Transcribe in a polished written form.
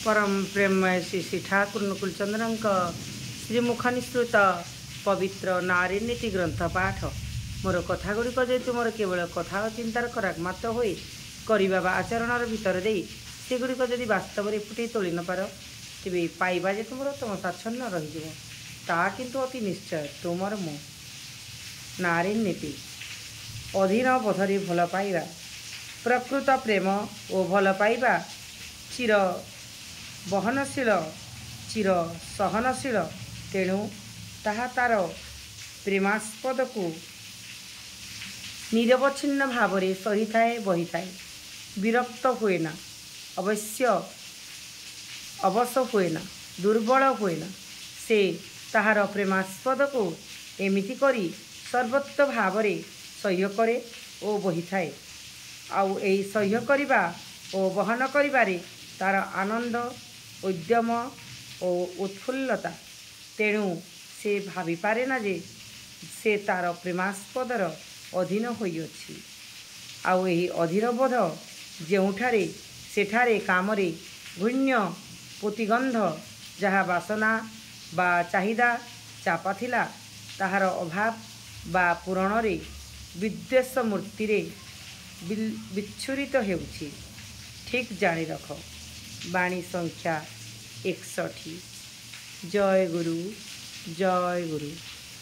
परम प्रेममय श्री श्री ठाकुर नकुलचंद्रन श्रीमुख निःसृत पवित्र नारी नीति ग्रंथ पाठ मोर कथा गुड़िक जेहेतु मोर केवल कथा चिंतार खराक मात्र हो करवा आचरण भितर दे सेगुड़िक जदि बास्तव में फुटे तोली न पार तेरे पाइबा जे तुम तुम साच्छन्न रही किंतु अति निश्चय तुमर मो नारी नीति अधीन पथरे भल पाइबा प्रकृत प्रेम और भल पाइबा चिर बहनशील चिर सहनशील तेणु ताहा तार प्रेमास्पद को निरवच्छिन्न भाव सही थाए बही थाए विरक्त हुए ना अवश्य हुए ना दुर्बल हुए ना से ताहार प्रेमास्पद को एमिति करी सर्वत्र भाव सह्य करे और बही थाए आउ एई सह्य करिबा और बहन करिबारे तार आनंद उद्यम और उत्फुल्लता तेणु से भावी पारे ना जे से तार प्रेमास्पदर अधीन होइअछि आउ एही अधीर बोध जेउठारे सेठारे कामरे घृण्य पोतिगंध जहाँ बासना बा चाहिदा चापा थिला ताहार अभाव बा पूरण रे विद्वेष मूर्ति रे विच्छुरित हेउछि। ठीक जानी रख। बाणी संख्या 61। जय गुरु जय गुरु।